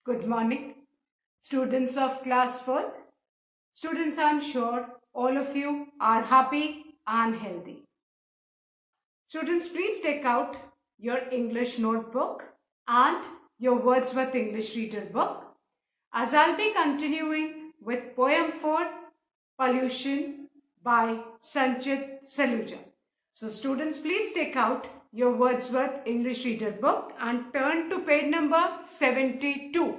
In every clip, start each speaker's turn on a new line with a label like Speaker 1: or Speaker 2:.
Speaker 1: Good morning, students of class 4th. Students, I am sure all of you are happy and healthy. Students, please take out your English notebook and your Wordsworth English Reader book, as I'll be continuing with poem 4, Pollution by Sanchit Saluja. So students, please take out your Wordsworth English Reader book and turn to page number 72.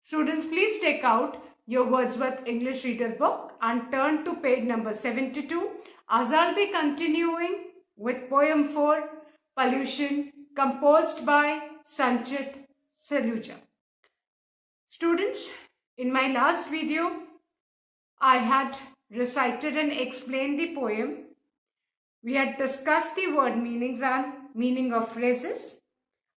Speaker 1: Students, please take out your Wordsworth English Reader book and turn to page number 72, as I'll be continuing with poem 4, Pollution, composed by Sanchit Saluja. Students, in my last video, I had recited and explained the poem. We had discussed the word meanings and meaning of phrases,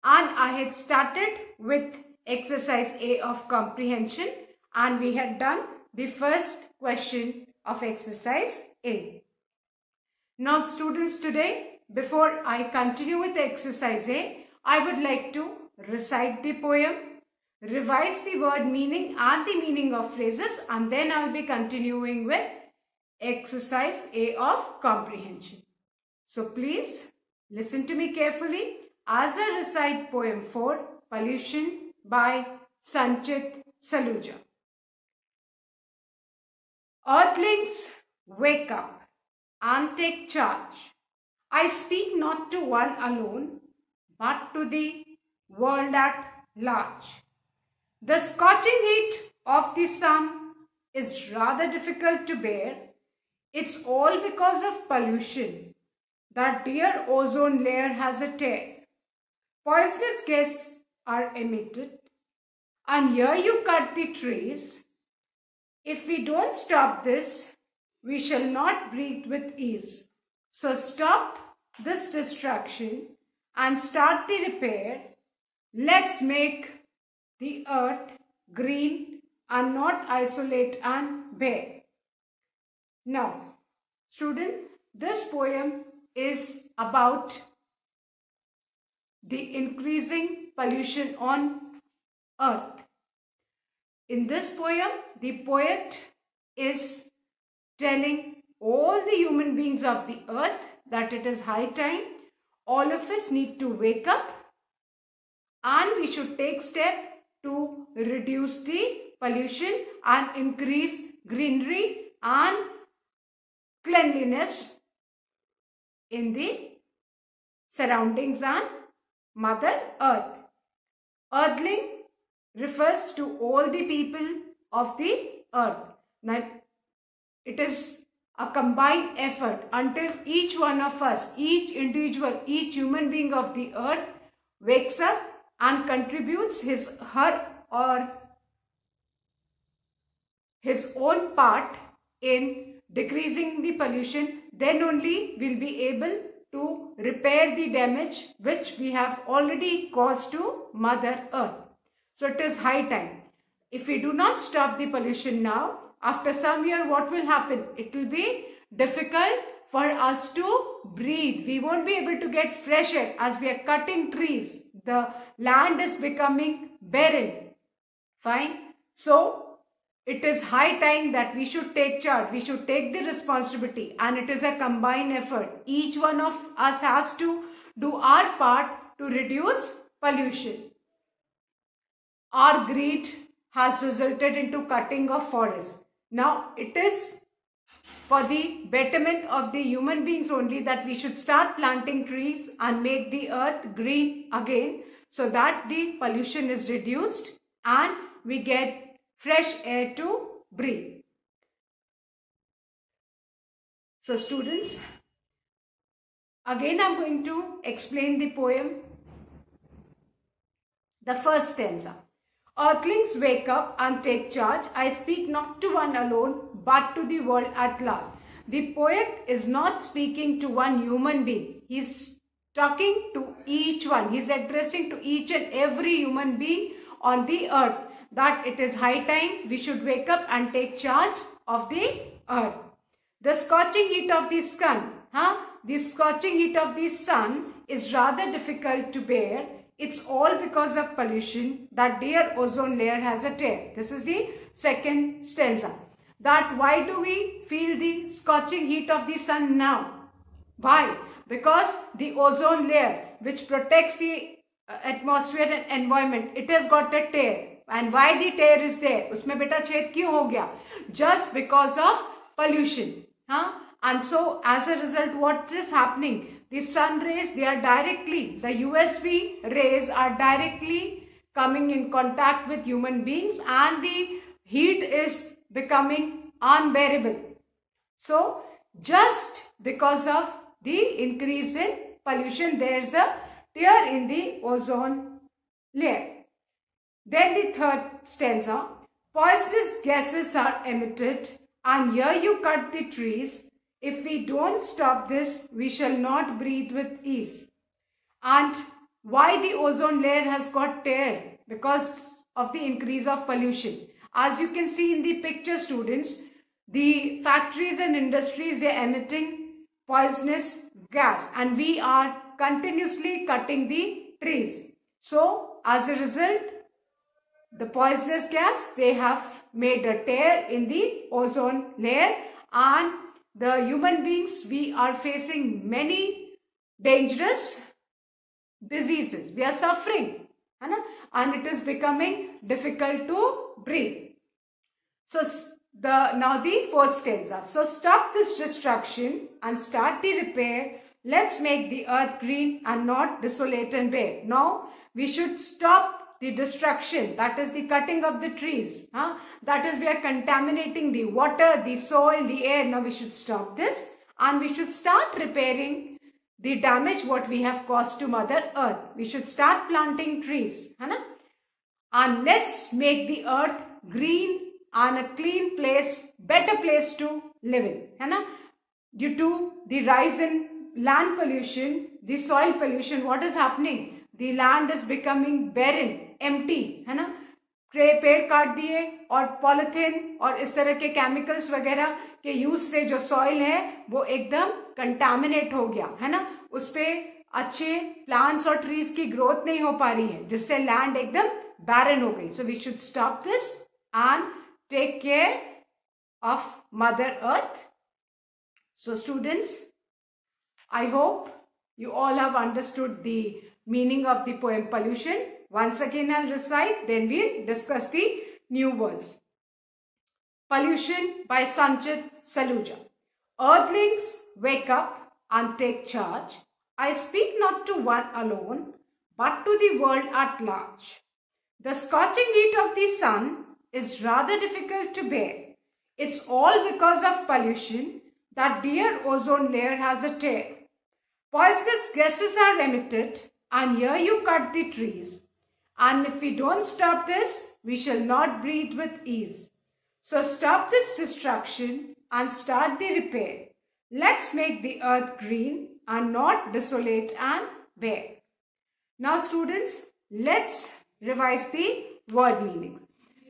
Speaker 1: and I had started with exercise A of comprehension, and we had done the first question of exercise A. Now students, today, before I continue with exercise A, I would like to recite the poem, revise the word meaning and the meaning of phrases, and then I'll be continuing with exercise A of comprehension. So please listen to me carefully as I recite poem 4, Pollution by Sanchit Saluja. Earthlings, wake up and take charge. I speak not to one alone, but to the world at large. The scorching heat of the sun is rather difficult to bear. It's all because of pollution. That dear ozone layer has a tear. Poisonous gases are emitted, and here you cut the trees. If we don't stop this, we shall not breathe with ease. So stop this destruction and start the repair. Let's make the earth green and not isolate and bare. Now, student, this poem is about the increasing pollution on earth. In this poem, the poet is telling all the human beings of the earth that it is high time all of us need to wake up and we should take steps to reduce the pollution and increase greenery and cleanliness in the surroundings and Mother Earth. Earthling refers to all the people of the earth. Now, it is a combined effort until each one of us, each individual, each human being of the earth wakes up and contributes his own part in decreasing the pollution. Then only we'll be able to repair the damage which we have already caused to Mother Earth. So it is high time. If we do not stop the pollution now, after some year what will happen? It will be difficult for us to breathe. We won't be able to get fresh air as we are cutting trees. The land is becoming barren. Fine. So it is high time that we should take charge. We should take the responsibility, and it is a combined effort. Each one of us has to do our part to reduce pollution. Our greed has resulted into cutting of forests. Now it is for the betterment of the human beings only that we should start planting trees and make the earth green again, so that the pollution is reduced and we get fresh air to breathe. So students, again I'm going to explain the poem. The first stanza. Earthlings, wake up and take charge. I speak not to one alone, but to the world at large. The poet is not speaking to one human being. He is talking to each one. He is addressing to each and every human being on the earth that it is high time we should wake up and take charge of the earth. The scorching heat of the sun, the scorching heat of the sun is rather difficult to bear. It's all because of pollution that their ozone layer has a tear. This is the second stanza. That why do we feel the scorching heat of the sun now? Why? Because the ozone layer, which protects the atmosphere and environment, it has got a tear. And why the tear is there? Usme beta छेद क्यों हो गया? Just because of pollution. And so as a result, what is happening? The sun rays, they are directly, the USV rays are directly coming in contact with human beings, and the heat is becoming unbearable. So just because of the increase in pollution, there is a tear in the ozone layer. Then the third stanza, poisonous gases are emitted, and here you cut the trees. If we don't stop this, we shall not breathe with ease. And why the ozone layer has got tear? Because of the increase of pollution. As you can see in the picture, students, the factories and industries, they are emitting poisonous gas, and we are continuously cutting the trees. So as a result, the poisonous gas, they have made a tear in the ozone layer, and the human beings, we are facing many dangerous diseases. We are suffering, and it is becoming difficult to breathe. So now the fourth stanza. So stop this destruction and start the repair. Let's make the earth green and not desolate and bare. Now we should stop the destruction, that is the cutting of the trees. That is, we are contaminating the water, the soil, the air. Now we should stop this, and we should start repairing the damage what we have caused to Mother Earth. We should start planting trees. And let's make the earth green and a clean place, better place to live in. Due to the rise in land pollution, the soil pollution, what is happening? The land is becoming barren, empty, है ना? पेड़ काट दिए और polythene और इस तरह के केमिकल्स वगैरह के यूज से जो सॉइल है वो एकदम कंटामिनेट हो गया, है ना? उस पे अच्छे प्लांट्स और ट्रीज की ग्रोथ नहीं हो पा रही है, जिससे लैंड एकदम barren हो गई. So we should stop this and take care of Mother Earth. So students, I hope you all have understood the meaning of the poem Pollution. Once again I'll recite, then we'll discuss the new words. Pollution by Sanchit Saluja. Earthlings, wake up and take charge. I speak not to one alone, but to the world at large. The scorching heat of the sun is rather difficult to bear. It's all because of pollution that dear ozone layer has a tear. Poisonous gases are emitted, and here you cut the trees. And if we don't stop this, we shall not breathe with ease. So stop this destruction and start the repair. Let's make the earth green and not desolate and bare. Now students, let's revise the word meanings.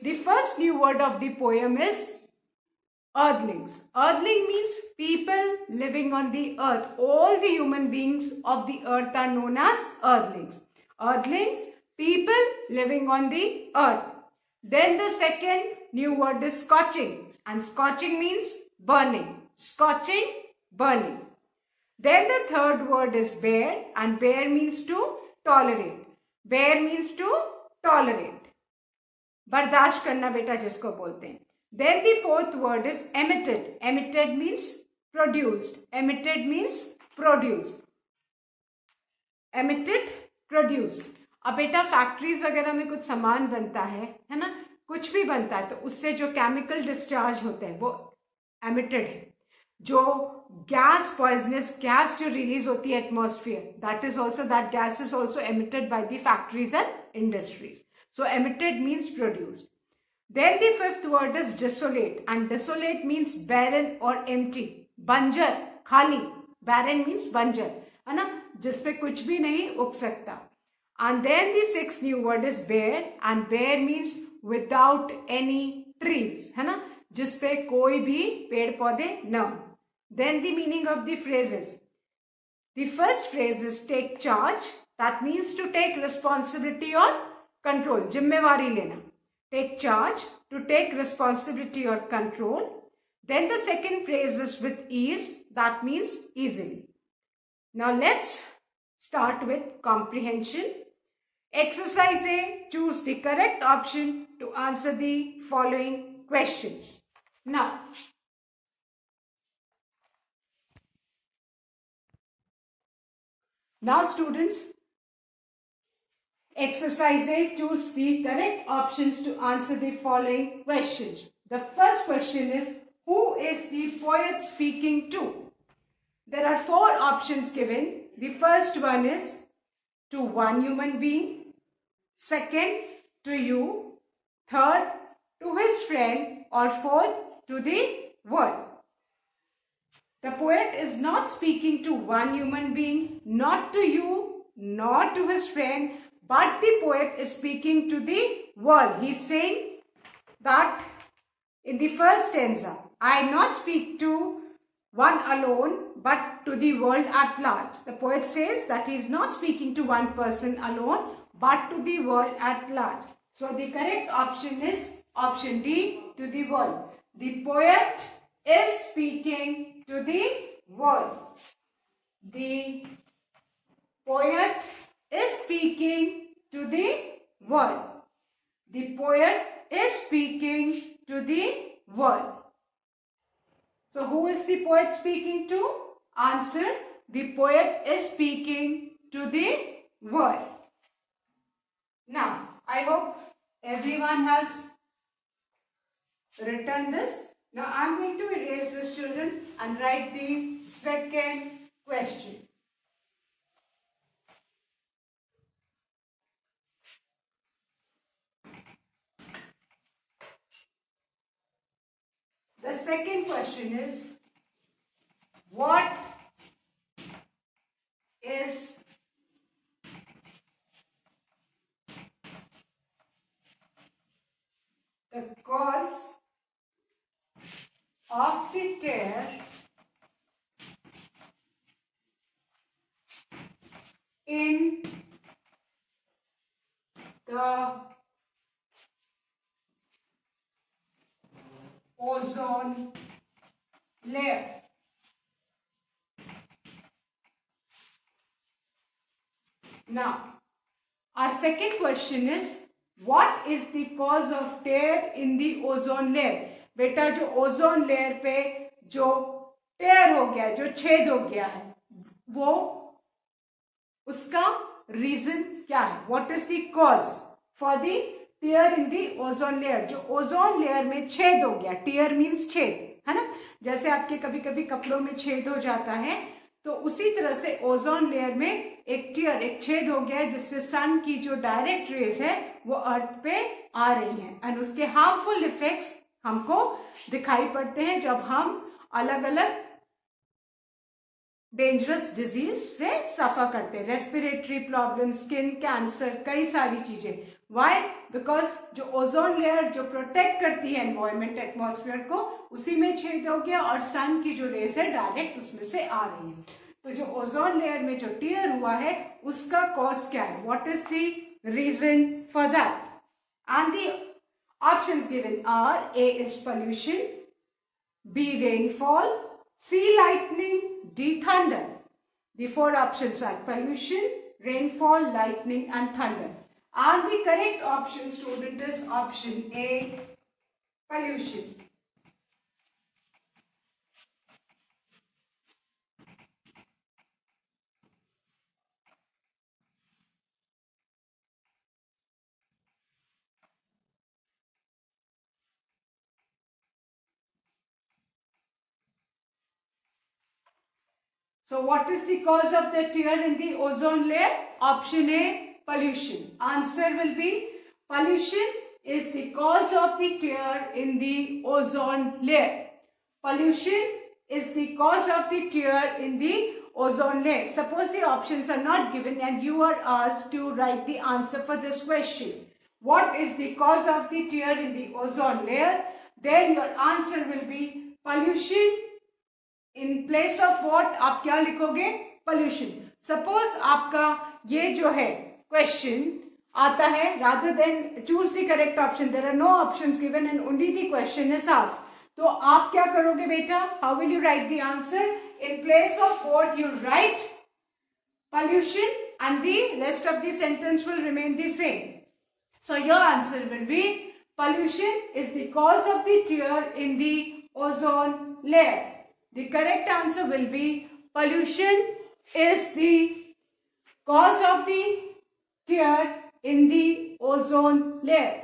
Speaker 1: The first new word of the poem is earthlings. Earthling means people living on the earth. All the human beings of the earth are known as earthlings. Earthlings, people living on the earth. Then the second new word is scorching. And scorching means burning. Scorching, burning. Then the third word is bear. And bear means to tolerate. Bear means to tolerate. बर्दाश्त करना बेटा जिसको बोलते हैं. Then the fourth word is emitted. Emitted means produced. Emitted means produced. Emitted, produced. अब बेटा factories वगैरह में कुछ सामान बनता है ना, कुछ भी बनता है तो उससे जो केमिकल डिस्चार्ज होते हैं वो एमिटेड है. जो गैस, पॉइजनस गैस जो रिलीज होती है atmosphere, that is also, that gas is also emitted by the factories and industries. So emitted means produced. Then the fifth word is desolate, and desolate means barren or empty. Banjar, khali. Barren means banjar, है ना, जिसपे कुछ भी नहीं उग सकता. And then the sixth new word is bare, and bare means without any trees, है ना, जिसपे कोई भी पेड़ पौधे न हो. Then the meaning of the phrases. The first phrase is take charge, That means to take responsibility or control. जिम्मेवारी लेना. Take charge, to take responsibility or control. Then the second phrase is with ease. That means easily. Now let's start with comprehension. Exercise A. Choose the correct option to answer the following questions. Now students, exercise A, choose the correct options to answer the following questions. The first question is, who is the poet speaking to? There are 4 options given. The first one is to one human being, second to you, third to his friend, or fourth to the world. The poet is not speaking to one human being, not to you, nor to his friend, but the poet is speaking to the world. He is saying that in the first stanza, I not speak to one alone, but to the world at large. The poet says that he is not speaking to one person alone, but to the world at large. So the correct option is option D, to the world. The poet is speaking to the world. The poet is speaking to the world. The poet is speaking to the world. So who is the poet speaking to? Answer: the poet is speaking to the world. Now, I hope everyone has written this. Now, I am going to erase this, children, and write the second question. The second question is, what is the cause of the tear in the ozone layer? Now, our second question is, what is the cause of tear in the ozone layer? बेटा, जो ozone layer पे जो टेयर हो गया, जो छेद हो गया है, वो उसका रीजन क्या है? What is the cause for the tear in the ozone layer? जो ओजोन लेयर में छेद हो गया, टेयर मीन्स छेद, है ना? जैसे आपके कभी कभी कपड़ों में छेद हो जाता है, तो उसी तरह से ओजोन लेयर में एक टेयर, एक छेद हो गया है, जिससे सन की जो डायरेक्ट रेज है वो अर्थ पे आ रही है, एंड उसके हार्मफुल इफेक्ट्स हमको दिखाई पड़ते हैं जब हम अलग अलग डेंजरस डिजीज से सफर करते हैं, रेस्पिरेटरी प्रॉब्लम, स्किन कैंसर, कई सारी चीजें. व्हाई? बिकॉज जो ओजोन लेयर जो प्रोटेक्ट करती है एनवायरमेंट, एटमॉस्फेयर को, उसी में छेद हो गया और सन की जो रेज है डायरेक्ट उसमें से आ रही है. तो जो ओजोन लेयर में जो टियर हुआ है उसका कॉज क्या है? What is the reason for that? And the options given are: A is pollution, B rainfall, C lightning, D thunder. The 4 options are pollution, rainfall, lightning and thunder. And the correct option, student, is option A, pollution. So what is the cause of the tear in the ozone layer? Option A, pollution. Answer will be pollution is the cause of the tear in the ozone layer. Pollution is the cause of the tear in the ozone layer. Suppose the options are not given and you are asked to write the answer for this question. What is the cause of the tear in the ozone layer? Then your answer will be pollution. In place of what आप क्या लिखोगे? Pollution. Suppose आपका ये जो है question आता है, rather than choose the correct option, there are no options given and only the question is asked. तो आप क्या करोगे बेटा? How will you write the answer? In place of what you write pollution and the rest of the sentence will remain the same. So your answer will be pollution is the cause of the tear in the ozone layer. The correct answer will be pollution is the cause of the tear in the ozone layer.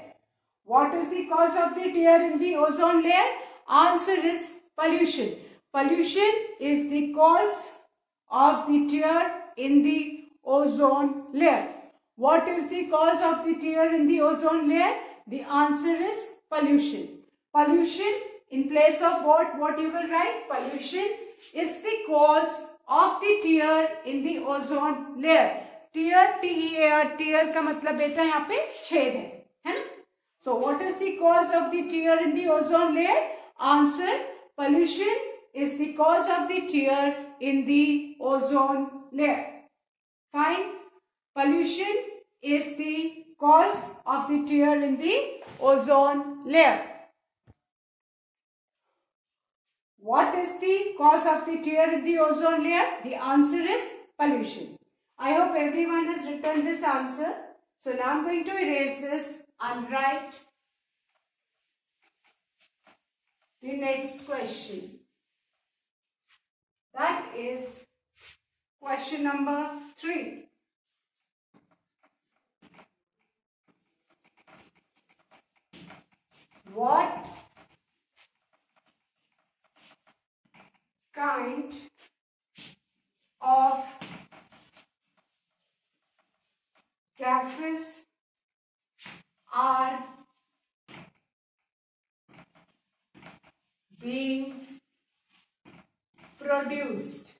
Speaker 1: What is the cause of the tear in the ozone layer? Answer is pollution. Pollution is the cause of the tear in the ozone layer. What is the cause of the tear in the ozone layer? The answer is pollution. Pollution, in place of what you will write? Pollution is the cause of the tear in the ozone layer. Tear, T-E-A-R, tear का मतलब बेटा यहाँ पे छेद है ना? So what is the cause of the tear in the ozone layer? Answer, pollution is the cause of the tear in the ozone layer. Fine. Pollution is the cause of the tear in the ozone layer. What is the cause of the tear in the ozone layer? The answer is pollution. I hope everyone has written this answer. So now I'm going to erase this and write the next question. That is question number 3. What kind of gases are being produced?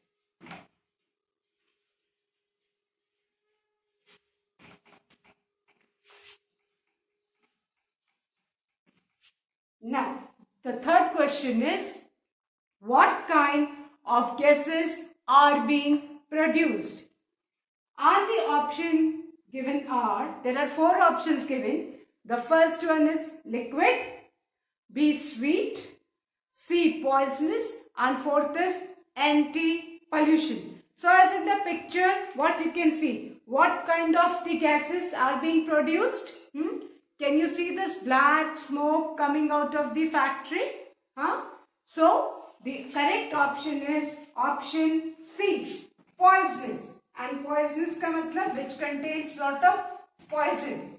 Speaker 1: Now, the third question is, what kind of gases are being produced? And the option given are, there are 4 options given. The first one is liquid, B sweet, C poisonous, and 4th is anti-pollution. So as in the picture, what you can see, what kind of the gases are being produced? Can you see this black smoke coming out of the factory? So the correct option is option C, poisonous. And poisonous का मतलब which contains lot of poison.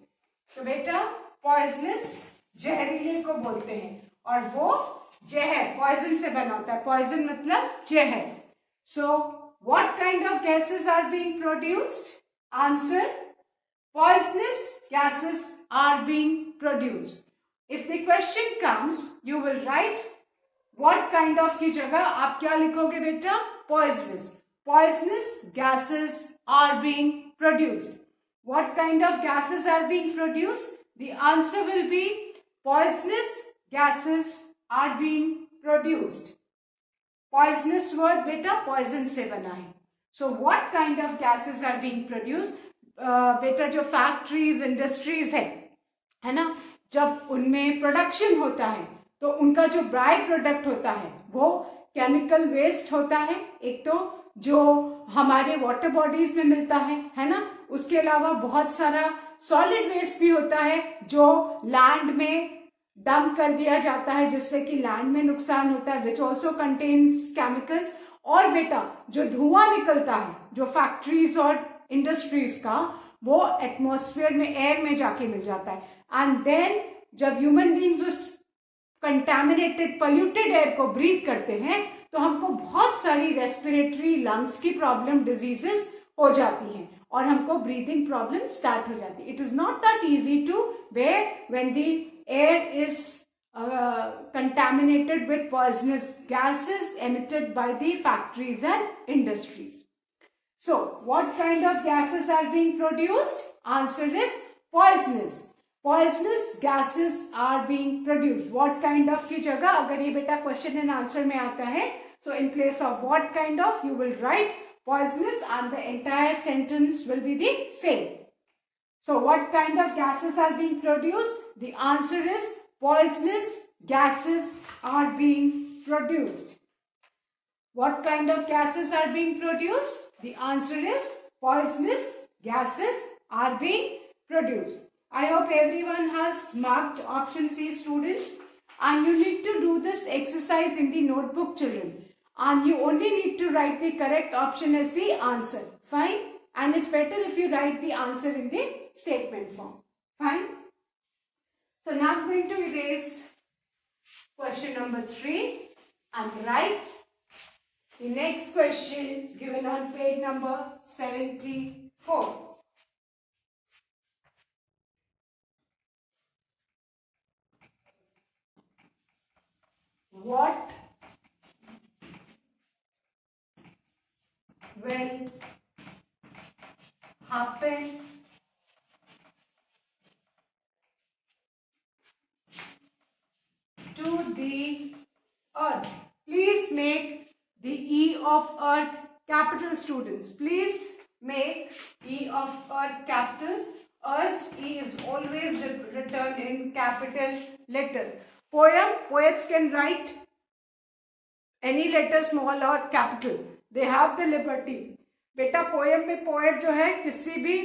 Speaker 1: तो बेटा poisonous जहरीले को बोलते हैं और वो जहर poison से बना होता है. Poison मतलब जहर. So what kind of gases are being produced? Answer, poisonous gases are being produced. If the question comes, you will write what kind of की जगह आप क्या लिखोगे बेटा? Poisonous. Poisonous gases are being produced. What kind of gases are being produced? The answer will be poisonous gases are being produced. Poisonous word बेटा poison से बना है. So what kind of gases are being produced? बेटा जो factories, industries है ना, जब उनमें production होता है तो उनका जो बाय प्रोडक्ट होता है वो केमिकल वेस्ट होता है. एक तो जो हमारे वाटर बॉडीज में मिलता है ना, उसके अलावा बहुत सारा सॉलिड वेस्ट भी होता है जो लैंड में डंप कर दिया जाता है जिससे कि लैंड में नुकसान होता है, विच ऑल्सो कंटेन्स केमिकल्स. और बेटा जो धुआं निकलता है जो फैक्ट्रीज और इंडस्ट्रीज का, वो एटमॉस्फेयर में एयर में जाके मिल जाता है. एंड देन जब ह्यूमन बींग्स उस कंटैमिनेटेड पोल्यूटेड एयर को ब्रीथ करते हैं तो हमको बहुत सारी रेस्पिरेटरी लंग्स की प्रॉब्लम, डिजीजेस हो जाती हैं और हमको ब्रीदिंग प्रॉब्लम स्टार्ट हो जाती है. It is not that easy to bear when the air is contaminated with poisonous gases emitted by the factories and industries. So, what kind of gases are being produced? Answer is poisonous. Poisonous gases are being produced. What kind of की जगह अगर ये बेटा question and answer में आता है, so in place of what kind of you will write poisonous, and the entire sentence will be the same. So what kind of gases are being produced? The answer is poisonous gases are being produced. What kind of gases are being produced? The answer is poisonous gases are being produced. I hope everyone has marked option C, students. And you need to do this exercise in the notebook, children. And you only need to write the correct option as the answer. Fine? And it's better if you write the answer in the statement form. Fine? So now I'm going to erase question number 3 and write the next question given on page number 74. What will happen to the earth? Please make the E of earth capital, students. Please make E of earth capital. Earth's E is always written in capital letters. Poem, poets can write any letter small or capital. They have the liberty. बेटा poem में poet जो है किसी भी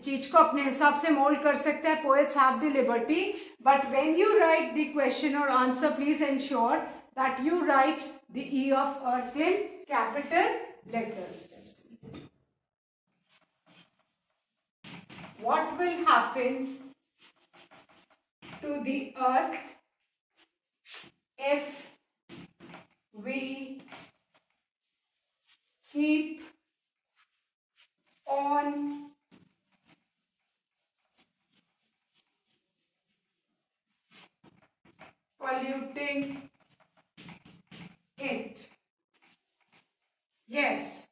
Speaker 1: चीज को अपने हिसाब से मोल्ड कर सकते हैं. Poets have the liberty, but when you write the question or answer, please ensure that you write the E of earth in capital letters. What will happen to the earth if we keep on polluting it? Yes.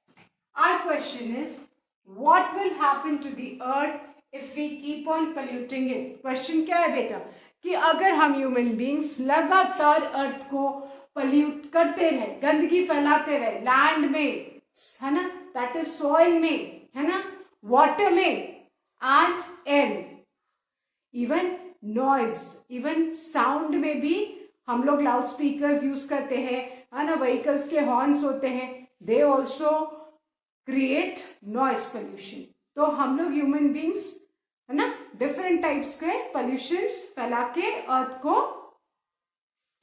Speaker 1: Our question is, what will happen to the earth if we keep on polluting it? Question क्या है बेटा? कि अगर हम human beings लगातार अर्थ को pollute करते रहे, गंदगी फैलाते रहे, लैंड में, है ना, दैट इज सॉइल में, है ना, वाटर में एंड एयर में, इवन नॉइज, इवन साउंड में भी हम लोग लाउड स्पीकर्स यूज करते हैं, है ना, व्हीकल्स के हॉर्न्स होते हैं, they also create noise pollution. तो हम लोग ह्यूमन बींग्स, है ना, डिफरेंट टाइप्स के पोल्यूशंस फैला के अर्थ को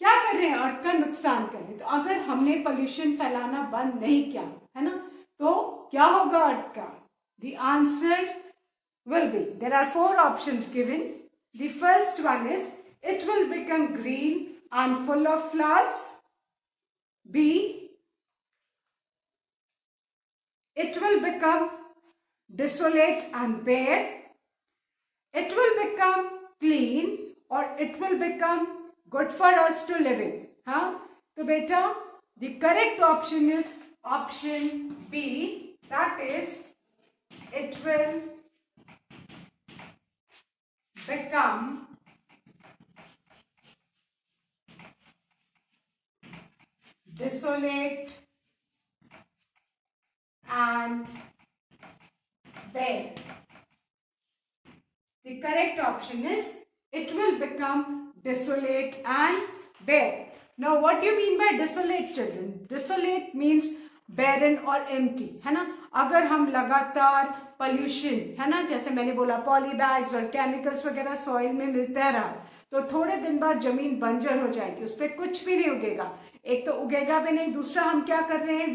Speaker 1: क्या कर रहे हैं, अर्थ का नुकसान कर रहे हैं. तो अगर हमने पोल्यूशन फैलाना बंद नहीं किया, है ना, तो क्या होगा अर्थ का? The answer will be, there are 4 options given. The first one is, it will become green and full of flowers. B, it will become desolate and bare. It will become clean, or it will become good for us to live in. हाँ, तो बेटा the correct option is option B, that is, it will become desolate and bare. The correct option is, it will become desolate and bare. Now what do you mean by desolate, children? Desolate means barren or empty, है ना. अगर हम लगातार pollution, है ना, जैसे मैंने बोला पॉली बैग्स और केमिकल्स वगैरह सॉइल में मिलता रहा, तो थोड़े दिन बाद जमीन बंजर हो जाएगी, उस पर कुछ भी नहीं उगेगा. एक तो उगेगा भी नहीं, दूसरा हम क्या कर रहे हैं,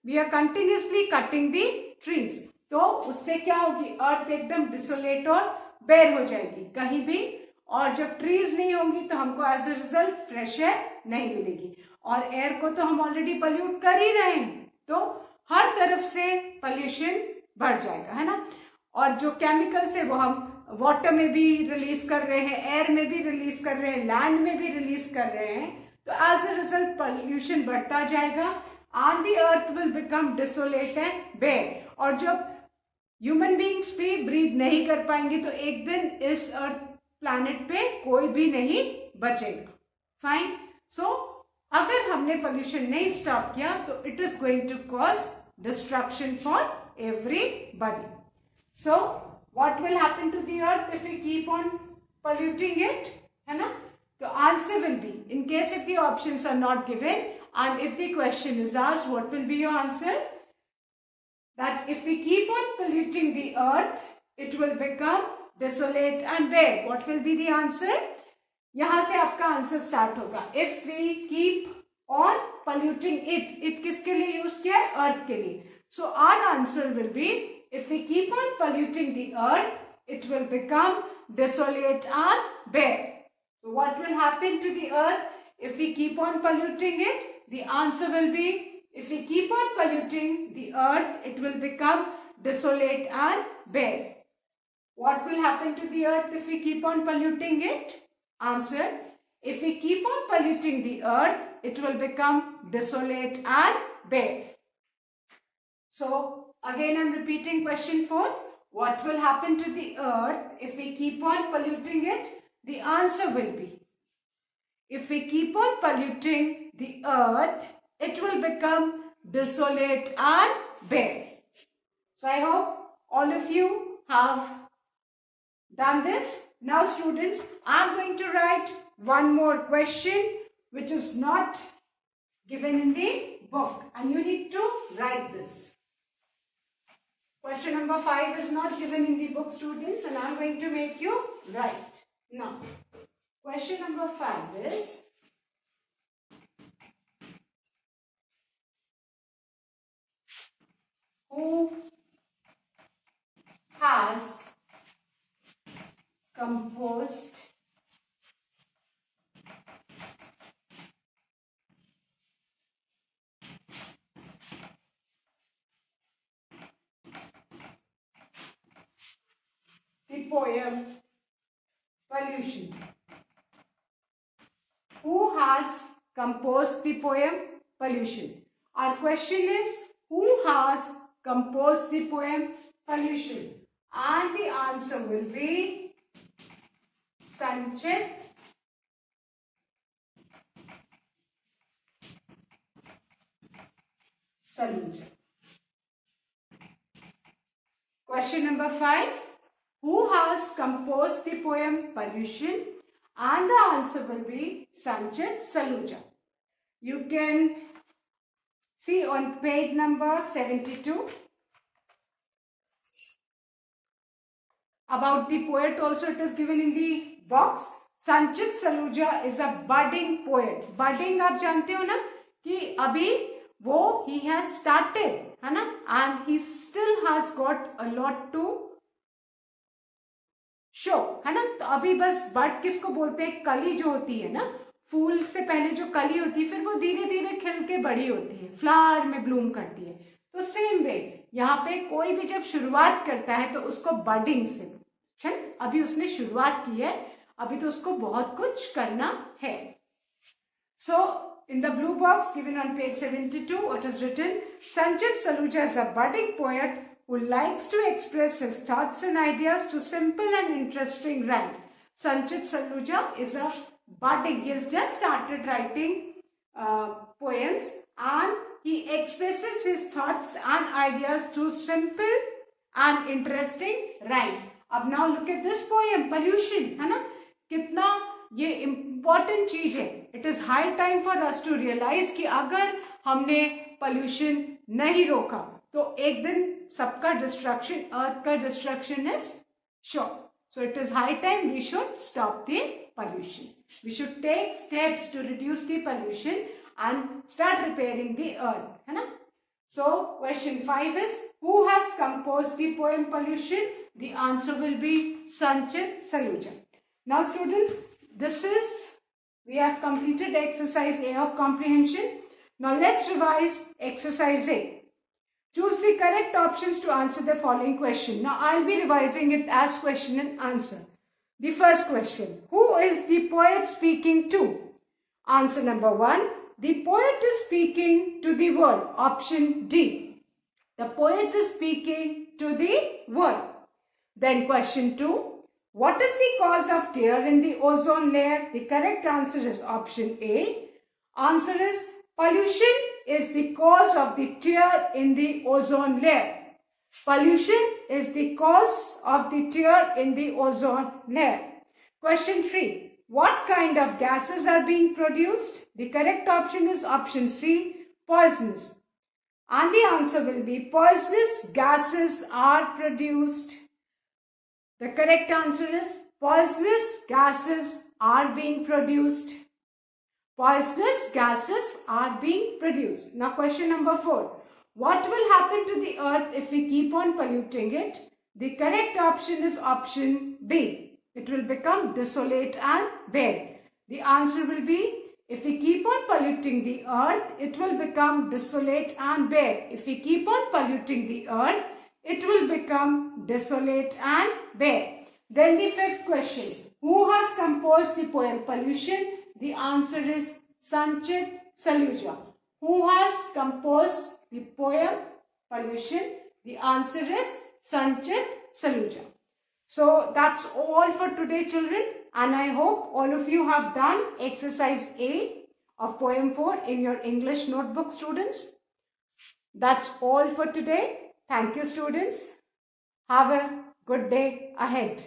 Speaker 1: we are continuously cutting the trees. तो उससे क्या होगी, अर्थ एकदम डिसोलेट और बेर हो जाएगी कहीं भी, और जब ट्रीज नहीं होंगी तो हमको as a result fresh air नहीं मिलेगी, और एयर को तो हम ऑलरेडी पोल्यूट कर ही रहे हैं, तो हर तरफ से पोल्यूशन बढ़ जाएगा, है ना. और जो केमिकल्स है वो हम वाटर में भी रिलीज कर रहे हैं, एयर में भी रिलीज कर रहे हैं, लैंड में भी रिलीज कर रहे हैं, तो एज अ रिजल्ट पोल्यूशन बढ़ता जाएगा and the earth will become desolate and bare. और जब ह्यूमन बींग्स भी ब्रीथ नहीं कर पाएंगे तो एक दिन इस अर्थ प्लैनेट पे कोई भी नहीं बचेगा. फाइन. सो अगर हमने पोल्यूशन नहीं स्टॉप किया तो it is going to cause destruction for everybody. So what will happen to the earth if we keep on polluting it? है ना? The answer will be, in case if the options are not given and if the question is asked, what will be your answer? That if we keep on polluting the earth, it will become desolate and bare. What will be the answer? यहाँ से आपका answer start होगा. If we keep on polluting it, it किसके लिए use किया है? अर्थ के लिए. So our answer will be, if we keep on polluting the earth, it will become desolate and bare. So what will happen to the earth if we keep on polluting it? The answer will be, if we keep on polluting the earth, it will become desolate and bare. What will happen to the earth if we keep on polluting it? Answer, if we keep on polluting the earth, it will become desolate and bare. So again I am repeating question 4. What will happen to the earth if we keep on polluting it? The answer will be, if we keep on polluting the earth, it will become desolate and bare. So I hope all of you have done this. Now students, I am going to write one more question which is not given in the book and you need to write this. Question number 5 is not given in the book, students, and I am going to make you write. Now, question number 5 is, who has composed the poem Pollution? Who has composed the poem Pollution? Our question is, who has composed the poem Pollution? And the answer will be Sanchit Saluja. Question number 5. Who has composed the poem Pollution? And the answer will be Sanchit Saluja. You can see on page number 72. About the poet also it is given in the box. Sanchit Saluja is a budding poet. Budding आप जानते हो ना कि अभी वो he has started है ना, and he still has got a lot to show है ना. तो अभी बस बड किसको बोलते हैं? कली जो होती है ना, फूल से पहले जो कली होती है फिर वो धीरे धीरे खिल के बड़ी होती है, फ्लावर में ब्लूम करती है. तो सेम वे यहाँ पे कोई भी जब शुरुआत करता है तो उसको बडिंग से, अभी उसने शुरुआत की है, अभी तो उसको बहुत कुछ करना है. सो in the blue box given on page 72, what is written? Sanchit Saluja is a budding poet who likes to express his thoughts and ideas to simple and interesting rhyme. Sanchit Saluja is a budding, he has just started writing poems and he expresses his thoughts and ideas through simple and interesting rhymes. अब now look at this poem, Pollution, है ना, कितना ये important चीज है. It is high time for us to realize कि अगर हमने pollution नहीं रोका तो एक दिन सबका destruction, earth का destruction is sure. So it is high time we should stop the pollution. We should take steps to reduce the pollution and start repairing the earth, है ना. So question 5 is, who has composed the poem Pollution? The answer will be Sanchit Saluja. Now students, this is, we have completed exercise A of comprehension. Now let's revise exercise A. Choose the correct options to answer the following question. Now I'll be revising it as question and answer. The first question, who is the poet speaking to? Answer number 1, the poet is speaking to the world. Option D, the poet is speaking to the world. Then question 2, what is the cause of tear in the ozone layer? The correct answer is option A. Answer is pollution is the cause of the tear in the ozone layer. Pollution is the cause of the tear in the ozone layer. Question 3. What kind of gases are being produced? The correct option is option C, poisonous. And the answer will be poisonous gases are produced. The correct answer is poisonous gases are being produced. Poisonous gases are being produced. Now question number 4. What will happen to the earth if we keep on polluting it? The correct option is option B. It will become desolate and bare. The answer will be, if we keep on polluting the earth, it will become desolate and bare. If we keep on polluting the earth, it will become desolate and bare. Then the 5th question. Who has composed the poem Pollution? The answer is Sanchit Saluja. Who has composed the poem Pollution? The answer is Sanchit Saluja. So that's all for today, children, and I hope all of you have done exercise A of poem 4 in your English notebook, students. That's all for today. Thank you, students. Have a good day ahead.